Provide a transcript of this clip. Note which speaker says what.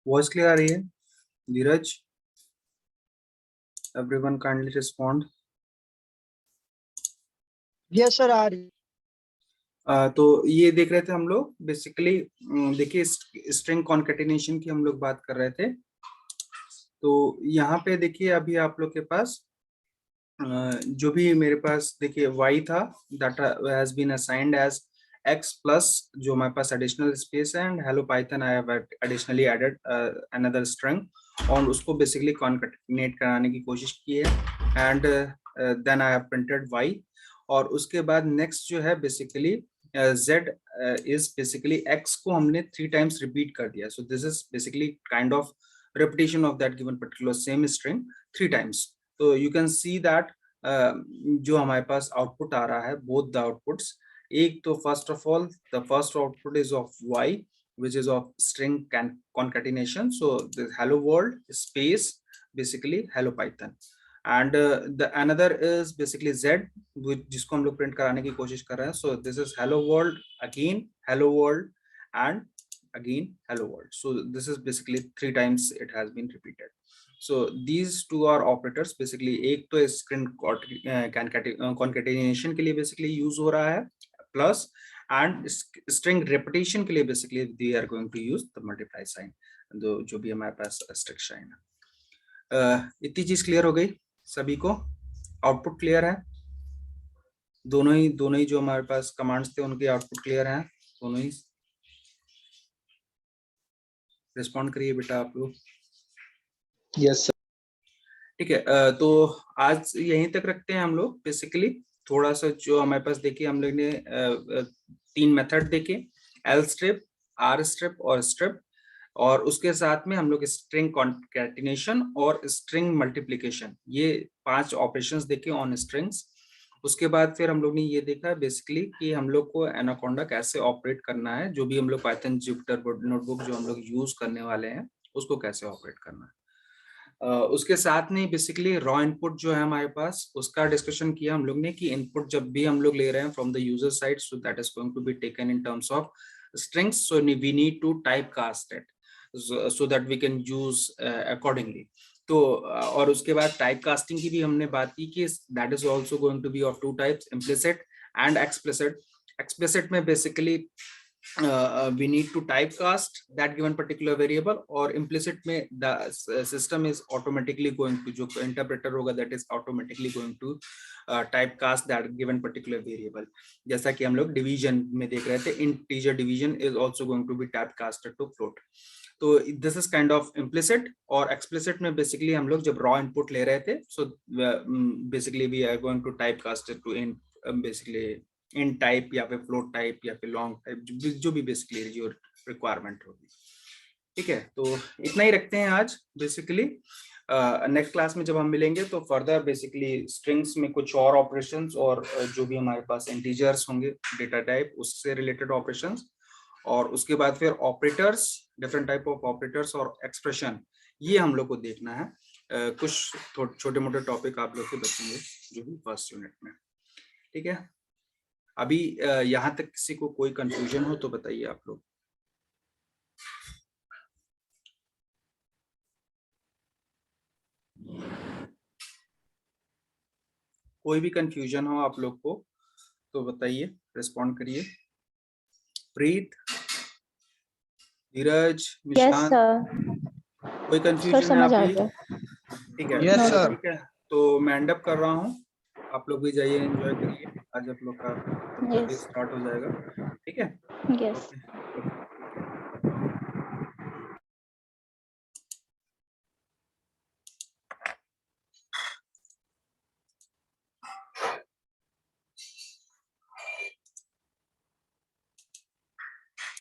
Speaker 1: Voice clear आ रही है? Dheeraj, everyone kindly respond.
Speaker 2: Yes sir, आ रही।
Speaker 1: तो ये देख रहे थे हम लोग बेसिकली। देखिए, स्ट्रिंग कॉन्केटिनेशन की हम लोग बात कर रहे थे। तो यहाँ पे देखिए अभी आप लोग के पास जो भी मेरे पास देखिए y था, that has been assigned as x plus जो हमारे पास एडिशनल स्पेस है, and hello Python I have additionally added another string और उसको बेसिकली कॉन्केटिनेट कराने की कोशिश की है, and then I have printed y। और उसके बाद नेक्स्ट जो है basically z is basically x को हमने 3 टाइम्स रिपीट कर दिया। So this is basically kind of repetition of that given particular same string 3 times. तो you can see that जो हमारे पास आउटपुट आ रहा है, both the outputs, एक तो first of all the first output is of y which is of string concatenation, so the hello world space basically hello python, and the another is basically z जिसको हम लोग print कराने की कोशिश कर रहे हैं। so this is hello world, again hello world, and again hello world. So this is basically 3 times it has been repeated. So these two are operators basically। एक तो string concatenation के लिए basically use हो रहा है plus, and string repetition के लिए basically they are going to use the multiply sign, जो भी हमारे पास asterisk sign है। इतनी चीज क्लियर हो गई सभी को? आउटपुट क्लियर है? दोनों ही जो हमारे पास कमांड्स थे उनके आउटपुट क्लियर हैं दोनों ही? रिस्पॉन्ड करिए बेटा आप लोग।
Speaker 2: Yes sir.
Speaker 1: ठीक है, तो आज यहीं तक रखते हैं हम लोग बेसिकली। थोड़ा सा जो हमारे पास देखिए हम लोग ने 3 मेथड देखे, एल स्ट्रिप, आर स्ट्रिप और स्ट्रिप, और उसके साथ में हम लोग स्ट्रिंग कॉन्कैटिनेशन और स्ट्रिंग मल्टीप्लिकेशन, ये 5 ऑपरेशंस देखे ऑन स्ट्रिंग्स। उसके बाद फिर हम लोग ने ये देखा बेसिकली कि हम लोग को एनाकोंडा कैसे ऑपरेट करना है, जो भी हम लोग पाइथन जुपिटर नोटबुक जो हम लोग यूज करने वाले हैं उसको कैसे ऑपरेट करना है। उसके साथ में बेसिकली रॉ इनपुट जो है हमारे पास उसका डिस्कशन किया हम लोग ने कि इनपुट जब भी हम लोग ले रहे हैं from the user side, so that is going to be taken in terms of strings, so we need to typecast it so that we can use accordingly. तो और उसके बाद टाइप कास्टिंग की भी हमने बात की कि that is also going to be of 2 types, implicit and explicit. Explicit में basically we need to typecast that given particular variable, और implicit में the system is automatically going to, जो interpreter होगा that is automatically going to typecast that given particular variable। जैसा कि हम लोग division में देख रहे थे, integer division is also going to be typecasted to float। तो this is kind of implicit। और explicit में basically हम लोग जब raw input ले रहे थे, so basically we are going to typecast it to in basically in type या फिर फ्लोट टाइप या फिर लॉन्ग टाइप, जो भी बेसिकली जो रिक्वायरमेंट होगी। ठीक है, तो इतना ही रखते हैं आज बेसिकली। नेक्स्ट क्लास में जब हम मिलेंगे तो फर्दर बेसिकली स्ट्रिंग्स में कुछ और ऑपरेशंस और जो भी हमारे पास इंटीजर्स होंगे डेटा टाइप उससे रिलेटेड ऑपरेशंस, और उसके बाद फिर operators, different type of operators और एक्सप्रेशन, ये हम लोग को देखना है। कुछ छोटे मोटे टॉपिक आप लोग के बचेंगे जो भी फर्स्ट यूनिट में। ठीक है, अभी यहाँ तक किसी को कोई कंफ्यूजन हो तो बताइए आप लोग। कोई भी कंफ्यूजन हो आप लोग को तो बताइए, रिस्पॉन्ड करिए। प्रीत, धीरज, निशांत, कोई कंफ्यूजन है आप लोग? ठीक है,
Speaker 2: यस सर।
Speaker 1: ठीक है, तो मैं एंड अप कर रहा हूँ, आप लोग भी जाइए एंजॉय करिए, आज आप लोग का स्टार्ट हो जाएगा। ठीक है,
Speaker 3: यस।